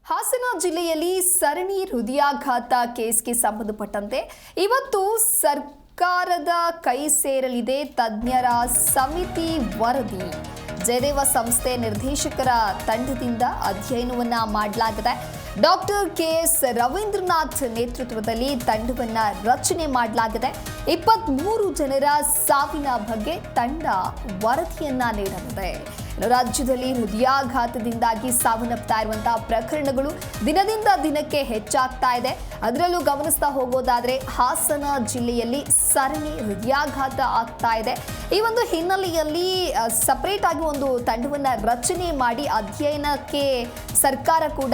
ಹಾಸನ ಜಿಲ್ಲೆಯಲ್ಲಿ ಸರಣಿ ಹೃದಯಾಘಾತ ಕೇಸ್ಗೆ ಸಂಬಂಧಪಟ್ಟಂತೆ ಇವತ್ತು ಸರ್ಕಾರದ ಕೈ ಸೇರಲಿದೆ ತಜ್ಞರ ಸಮಿತಿ ವರದಿ. ಜಯದೇವ ಸಂಸ್ಥೆ ನಿರ್ದೇಶಕರ ತಂಡದಿಂದ ಅಧ್ಯಯನವನ್ನ ಮಾಡಲಾಗಿದೆ. ಡಾಕ್ಟರ್ ಕೆಎಸ್ ರವೀಂದ್ರನಾಥ್ ನೇತೃತ್ವದಲ್ಲಿ ತಂಡವನ್ನ ರಚನೆ ಮಾಡಲಾಗಿದೆ. 23 ಜನರ ಸಾವಿನ ಬಗ್ಗೆ ತಂಡ ವರದಿಯನ್ನ ನೀಡಲಿದೆ. ರಾಜ್ಯದಲ್ಲಿ ಹೃದಯಾಘಾತದಿಂದಾಗಿ ಸಾವನ್ನಪ್ತಾ ಇರುವಂತಹ ಪ್ರಕರಣಗಳು ದಿನದಿಂದ ದಿನಕ್ಕೆ ಹೆಚ್ಚಾಗ್ತಾ ಇದೆ. ಅದರಲ್ಲೂ ಗಮನಿಸ್ತಾ ಹೋಗೋದಾದ್ರೆ ಹಾಸನ ಜಿಲ್ಲೆಯಲ್ಲಿ ಸರಣಿ ಹೃದಯಾಘಾತ ಆಗ್ತಾ ಇದೆ. ಈ ಒಂದು ಹಿನ್ನೆಲೆಯಲ್ಲಿ ಸಪರೇಟ್ ಆಗಿ ಒಂದು ತಂಡವನ್ನ ರಚನೆ ಮಾಡಿ ಅಧ್ಯಯನಕ್ಕೆ ಸರ್ಕಾರ ಕೂಡ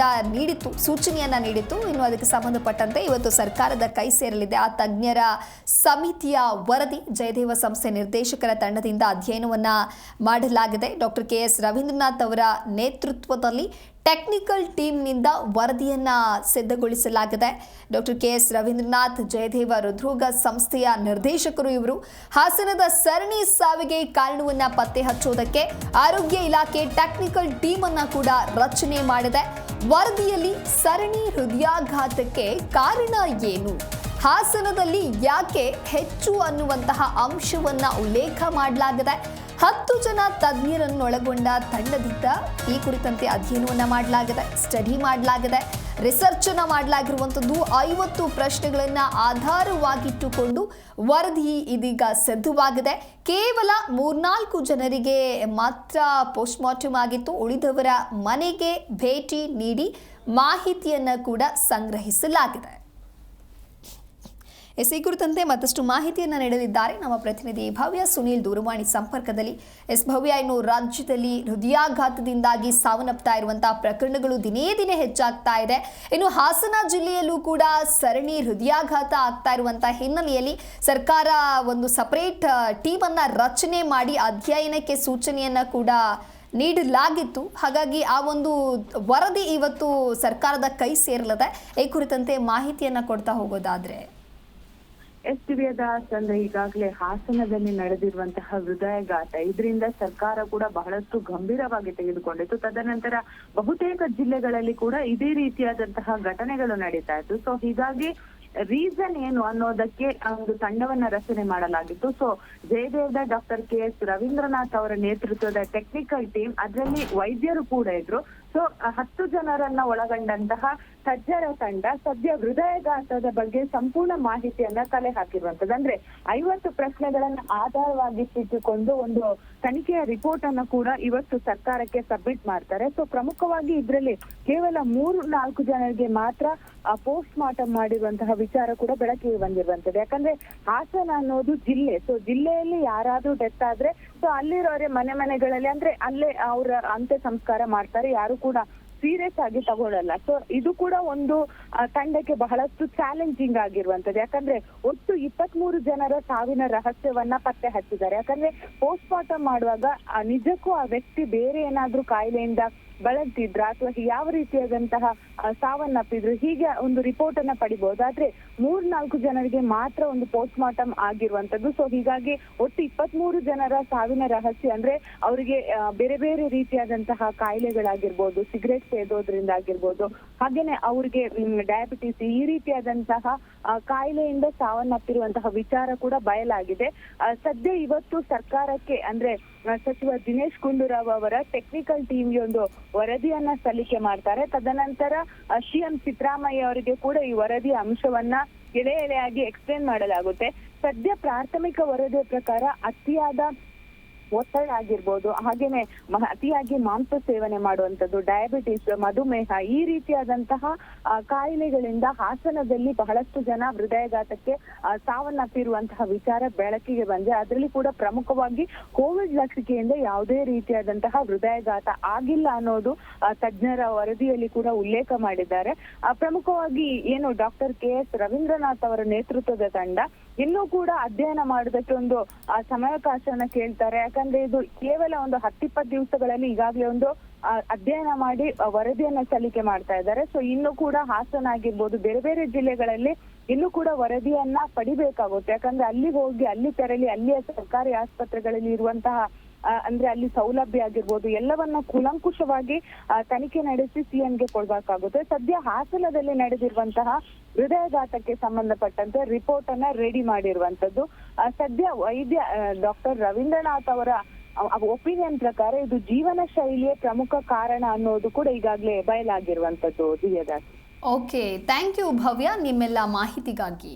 ಸೂಚನೆಯನ್ನ ನೀಡಿತ್ತು. ಇನ್ನು ಅದಕ್ಕೆ ಸಂಬಂಧಪಟ್ಟಂತೆ ಇವತ್ತು ಸರ್ಕಾರದ ಕೈ ಸೇರಲಿದೆ ಆ ತಜ್ಞರ ಸಮಿತಿಯ ವರದಿ. ಜಯದೇವ ಸಂಸ್ಥೆ ನಿರ್ದೇಶಕರ ತಂಡದಿಂದ ಅಧ್ಯಯನವನ್ನ ಮಾಡಲಾಗಿದೆ. ಡಾಕ್ಟರ್ ಕೆಎಸ್ ರವೀಂದ್ರನಾಥ್ ಅವರ ನೇತೃತ್ವದಲ್ಲಿ ಟೆಕ್ನಿಕಲ್ ಟೀಮ್ನಿಂದ ವರದಿಯನ್ನ ಸಿದ್ಧಗೊಳಿಸಲಾಗಿದೆ. ಡಾಕ್ಟರ್ ಕೆಎಸ್ ರವೀಂದ್ರನಾಥ್ ಜಯದೇವ ಹೃದ್ರೋಗ ಸಂಸ್ಥೆಯ ನಿರ್ದೇಶಕರು. ಇವರು ಹಾಸನದ ಸರಣಿ ಸಾವಿಗೆ ಕಾರಣವನ್ನ ಪತ್ತೆ ಹಚ್ಚೋದಕ್ಕೆ ಆರೋಗ್ಯ ಇಲಾಖೆ ಟೆಕ್ನಿಕಲ್ ಟೀಮ್ ಅನ್ನ ಕೂಡ ರಚನೆ ಮಾಡಿದೆ. ವರದಿಯಲ್ಲಿ ಸರಣಿ ಹೃದಯಾಘಾತಕ್ಕೆ ಕಾರಣ ಏನು, ಹಾಸನದಲ್ಲಿ ಯಾಕೆ ಹೆಚ್ಚು ಅನ್ನುವಂತಹ ಅಂಶವನ್ನ ಉಲ್ಲೇಖ ಮಾಡಲಾಗಿದೆ. 10 ಜನ ತಜ್ಞರನ್ನೊಳಗೊಂಡ ತಂಡದಿಂದ ಈ ಕುರಿತಂತೆ ಅಧ್ಯಯನವನ್ನ ಮಾಡಲಾಗಿದೆ, ಸ್ಟಡಿ ಮಾಡಲಾಗಿದೆ, ರಿಸರ್ಚ್ ಅನ್ನ ಮಾಡಲಾಗಿರುವಂಥದ್ದು. 50 ಪ್ರಶ್ನೆಗಳನ್ನ ಆಧಾರವಾಗಿಟ್ಟುಕೊಂಡು ವರದಿ ಇದೀಗ ಸಿದ್ಧವಾಗಿದೆ. ಕೇವಲ 3-4 ಜನರಿಗೆ ಮಾತ್ರ ಪೋಸ್ಟ್ ಮಾರ್ಟಮ್ ಆಗಿತ್ತು. ಉಳಿದವರ ಮನೆಗೆ ಭೇಟಿ ನೀಡಿ ಮಾಹಿತಿಯನ್ನ ಕೂಡ ಸಂಗ್ರಹಿಸಲಾಗಿದೆ. ಈ ಕುರಿತಂತೆ ಮತ್ತಷ್ಟು ಮಾಹಿತಿಯನ್ನು ನೀಡಲಿದ್ದಾರೆ ನಮ್ಮ ಪ್ರತಿನಿಧಿ ಭವ್ಯ ಸುನೀಲ್ ದೂರವಾಣಿ ಸಂಪರ್ಕದಲ್ಲಿ. ಭವ್ಯ, ಇನ್ನು ರಾಜ್ಯದಲ್ಲಿ ಹೃದಯಾಘಾತದಿಂದಾಗಿ ಸಾವನ್ನಪ್ತಾ ಇರುವಂತಹ ಪ್ರಕರಣಗಳು ದಿನೇ ದಿನೇ ಹೆಚ್ಚಾಗ್ತಾ ಇದೆ. ಇನ್ನು ಹಾಸನ ಜಿಲ್ಲೆಯಲ್ಲೂ ಕೂಡ ಸರಣಿ ಹೃದಯಾಘಾತ ಆಗ್ತಾ ಇರುವಂತಹ ಹಿನ್ನೆಲೆಯಲ್ಲಿ ಸರ್ಕಾರ ಒಂದು ಸಪರೇಟ್ ಟೀಮ್ ಅನ್ನ ರಚನೆ ಮಾಡಿ ಅಧ್ಯಯನಕ್ಕೆ ಸೂಚನೆಯನ್ನ ಕೂಡ ನೀಡಲಾಗಿತ್ತು. ಹಾಗಾಗಿ ಆ ಒಂದು ವರದಿ ಇವತ್ತು ಸರ್ಕಾರದ ಕೈ ಸೇರಲಿದೆ. ಈ ಕುರಿತಂತೆ ಮಾಹಿತಿಯನ್ನ ಕೊಡ್ತಾ ಹೋಗೋದಾದ್ರೆ ಅಂದ್ರೆ ಈಗಾಗಲೇ ಹಾಸನದಲ್ಲಿ ನಡೆದಿರುವಂತಹ ಹೃದಯಾಘಾತ ಇದರಿಂದ ಸರ್ಕಾರ ಕೂಡ ಬಹಳಷ್ಟು ಗಂಭೀರವಾಗಿ ತೆಗೆದುಕೊಂಡಿತ್ತು. ತದನಂತರ ಬಹುತೇಕ ಜಿಲ್ಲೆಗಳಲ್ಲಿ ಕೂಡ ಇದೇ ರೀತಿಯಾದಂತಹ ಘಟನೆಗಳು ನಡೀತಾ ಇತ್ತು. ಸೊ ಹೀಗಾಗಿ ರೀಸನ್ ಏನು ಅನ್ನೋದಕ್ಕೆ ಒಂದು ತಂಡವನ್ನ ರಚನೆ ಮಾಡಲಾಗಿತ್ತು. ಸೊ ಜಯದೇವದ ಡಾಕ್ಟರ್ ಕೆಎಸ್ ರವೀಂದ್ರನಾಥ್ ಅವರ ನೇತೃತ್ವದ ಟೆಕ್ನಿಕಲ್ ಟೀಮ್, ಅದರಲ್ಲಿ ವೈದ್ಯರು ಕೂಡ ಇದ್ರು. ಸೊ 10 ಜನರನ್ನ ಒಳಗೊಂಡಂತಹ ತಜ್ಞರ ತಂಡ ಸದ್ಯ ಹೃದಯಾಘಾತದ ಬಗ್ಗೆ ಸಂಪೂರ್ಣ ಮಾಹಿತಿಯನ್ನ ಕಲೆ ಹಾಕಿರುವಂತದ್ದು. ಅಂದ್ರೆ 50 ಪ್ರಶ್ನೆಗಳನ್ನ ಆಧಾರವಾಗಿಟ್ಟುಕೊಂಡು ಒಂದು ತನಿಖೆಯ ರಿಪೋರ್ಟ್ ಅನ್ನು ಕೂಡ ಇವತ್ತು ಸರ್ಕಾರಕ್ಕೆ ಸಬ್ಮಿಟ್ ಮಾಡ್ತಾರೆ. ಸೊ ಪ್ರಮುಖವಾಗಿ ಇದರಲ್ಲಿ ಕೇವಲ 3-4 ಜನರಿಗೆ ಮಾತ್ರ ಪೋಸ್ಟ್ ಮಾರ್ಟಮ್ ಮಾಡಿರುವಂತಹ ವಿಚಾರ ಕೂಡ ಬೆಳಕಿಗೆ ಬಂದಿರುವಂತದ್ದು. ಯಾಕಂದ್ರೆ ಹಾಸನ ಅನ್ನೋದು ಜಿಲ್ಲೆ. ಸೊ ಜಿಲ್ಲೆಯಲ್ಲಿ ಯಾರಾದ್ರೂ ಡೆತ್ ಆದ್ರೆ ಸೊ ಅಲ್ಲಿರೋರೆ ಮನೆಗಳಲ್ಲಿ ಅಂದ್ರೆ ಅಲ್ಲೇ ಅವರ ಅಂತ್ಯ ಸಂಸ್ಕಾರ ಮಾಡ್ತಾರೆ, ಯಾರು ಕೂಡ ಸೀರಿಯಸ್ ಆಗಿ ತಗೊಳ್ಳಲ್ಲ. ಸೊ ಇದು ಕೂಡ ಒಂದು ತಂಡಕ್ಕೆ ಬಹಳಷ್ಟು ಚಾಲೆಂಜಿಂಗ್ ಆಗಿರುವಂತದ್ದು. ಯಾಕಂದ್ರೆ ಒಟ್ಟು 23 ಜನರ ಸಾವಿನ ರಹಸ್ಯವನ್ನ ಪತ್ತೆ ಹಚ್ಚಿದ್ದಾರೆ. ಯಾಕಂದ್ರೆ ಪೋಸ್ಟ್ ಮಾರ್ಟಮ್ ಮಾಡುವಾಗ ನಿಜಕ್ಕೂ ಆ ವ್ಯಕ್ತಿ ಬೇರೆ ಏನಾದ್ರೂ ಕಾಯಿಲೆಯಿಂದ ಬಳಲ್ತಿದ್ರ ಅಥವಾ ಯಾವ ರೀತಿಯಾದಂತಹ ಸಾವನ್ನಪ್ಪಿದ್ರು, ಹೀಗೆ ಒಂದು ರಿಪೋರ್ಟ್ ಅನ್ನ ಪಡಿಬಹುದು. ಆದ್ರೆ 3-4 ಜನರಿಗೆ ಮಾತ್ರ ಒಂದು ಪೋಸ್ಟ್ ಮಾರ್ಟಮ್ ಆಗಿರುವಂತದ್ದು. ಸೊ ಹೀಗಾಗಿ ಒಟ್ಟು 23 ಜನರ ಸಾವಿನ ರಹಸ್ಯ ಅಂದ್ರೆ ಅವರಿಗೆ ಬೇರೆ ಬೇರೆ ರೀತಿಯಾದಂತಹ ಕಾಯಿಲೆಗಳಾಗಿರ್ಬೋದು, ಸಿಗರೇಟ್ ಸೇದೋದ್ರಿಂದ ಆಗಿರ್ಬೋದು, ಹಾಗೇನೆ ಅವ್ರಿಗೆ ಡಯಾಬಿಟಿಸ್ ಈ ರೀತಿಯಾದಂತಹ ಕಾಯಿಲೆಯಿಂದ ಸಾವನ್ನಪ್ಪಿರುವಂತಹ ವಿಚಾರ ಕೂಡ ಬಯಲಾಗಿದೆ. ಸದ್ಯ ಇವತ್ತು ಸರ್ಕಾರಕ್ಕೆ ಅಂದ್ರೆ ಸಚಿವ ದಿನೇಶ್ ಗುಂಡೂರಾವ್ ಅವರ ಟೆಕ್ನಿಕಲ್ ಟೀಮ್ಗೆ ಒಂದು ವರದಿಯನ್ನ ಸಲ್ಲಿಕೆ ಮಾಡ್ತಾರೆ. ತದನಂತರ ಸಿಎಂ ಸಿದ್ದರಾಮಯ್ಯ ಅವರಿಗೆ ಕೂಡ ಈ ವರದಿಯ ಅಂಶವನ್ನ ಎಳೆಯಾಗಿ ಎಕ್ಸ್ಪ್ಲೇನ್ ಮಾಡಲಾಗುತ್ತೆ. ಸದ್ಯ ಪ್ರಾಥಮಿಕ ವರದಿಯ ಪ್ರಕಾರ ಅತಿಯಾದ ಒತ್ತಡ ಆಗಿರ್ಬೋದು, ಹಾಗೇನೆ ಅತಿಯಾಗಿ ಮಾಂಸ ಸೇವನೆ ಮಾಡುವಂತದ್ದು, ಡಯಾಬಿಟಿಸ್, ಮಧುಮೇಹ ಈ ರೀತಿಯಾದಂತಹ ಕಾಯಿಲೆಗಳಿಂದ ಹಾಸನದಲ್ಲಿ ಬಹಳಷ್ಟು ಜನ ಹೃದಯಾಘಾತಕ್ಕೆ ಸಾವನ್ನಪ್ಪಿರುವಂತಹ ವಿಚಾರ ಬೆಳಕಿಗೆ ಬಂದಿದೆ. ಅದರಲ್ಲಿ ಕೂಡ ಪ್ರಮುಖವಾಗಿ ಕೋವಿಡ್ ಲಸಿಕೆಯಿಂದ ಯಾವುದೇ ರೀತಿಯಾದಂತಹ ಹೃದಯಾಘಾತ ಆಗಿಲ್ಲ ಅನ್ನೋದು ತಜ್ಞರ ವರದಿಯಲ್ಲಿ ಕೂಡ ಉಲ್ಲೇಖ ಮಾಡಿದ್ದಾರೆ. ಪ್ರಮುಖವಾಗಿ ಏನು ಡಾಕ್ಟರ್ ಕೆಎಸ್ ರವೀಂದ್ರನಾಥ್ ಅವರ ನೇತೃತ್ವದ ತಂಡ ಇನ್ನೂ ಕೂಡ ಅಧ್ಯಯನ ಮಾಡೋದಕ್ಕೆ ಒಂದು ಸಮಯಾವಕಾಶವನ್ನ ಕೇಳ್ತಾರೆ. ಯಾಕಂದ್ರೆ ಇದು ಕೇವಲ ಒಂದು 10-20 ದಿವಸಗಳಲ್ಲಿ ಈಗಾಗಲೇ ಒಂದು ಅಧ್ಯಯನ ಮಾಡಿ ವರದಿಯನ್ನ ಸಲ್ಲಿಕೆ ಮಾಡ್ತಾ ಇದ್ದಾರೆ. ಸೊ ಇನ್ನು ಕೂಡ ಹಾಸನ ಆಗಿರ್ಬೋದು, ಬೇರೆ ಬೇರೆ ಜಿಲ್ಲೆಗಳಲ್ಲಿ ಇನ್ನು ಕೂಡ ವರದಿಯನ್ನ ಪಡಿಬೇಕಾಗುತ್ತೆ. ಯಾಕಂದ್ರೆ ಅಲ್ಲಿ ಹೋಗಿ ಅಲ್ಲಿ ತೆರಳಿ ಅಲ್ಲಿಯ ಸರ್ಕಾರಿ ಆಸ್ಪತ್ರೆಗಳಲ್ಲಿ ಇರುವಂತಹ ಅಂದ್ರೆ ಅಲ್ಲಿ ಸೌಲಭ್ಯ ಆಗಿರ್ಬೋದು ಎಲ್ಲವನ್ನ ಕೂಲಂಕುಷವಾಗಿ ತನಿಖೆ ನಡೆಸಿ ಸಿಎಂಗೆ ಕೊಡ್ಬೇಕಾಗುತ್ತೆ. ಸದ್ಯ ಹಾಸನದಲ್ಲಿ ನಡೆದಿರುವಂತಹ ಹೃದಯಘಾತಕ್ಕೆ ಸಂಬಂಧಪಟ್ಟಂತೆ ರಿಪೋರ್ಟ್ ಅನ್ನ ರೆಡಿ ಮಾಡಿರುವಂತದ್ದು. ಸದ್ಯ ವೈದ್ಯ ಡಾಕ್ಟರ್ ರವೀಂದ್ರನಾಥ್ ಅವರ ಒಪಿನಿಯನ್ ಪ್ರಕಾರ ಇದು ಜೀವನ ಶೈಲಿಯೇ ಪ್ರಮುಖ ಕಾರಣ ಅನ್ನೋದು ಕೂಡ ಈಗಾಗಲೇ ಬಯಲಾಗಿರುವಂತದ್ದು. ದಿವ್ಯದಾಸ್. ಓಕೆ, ಥ್ಯಾಂಕ್ ಯು ಭವ್ಯ ನಿಮ್ಮೆಲ್ಲ ಮಾಹಿತಿಗಾಗಿ.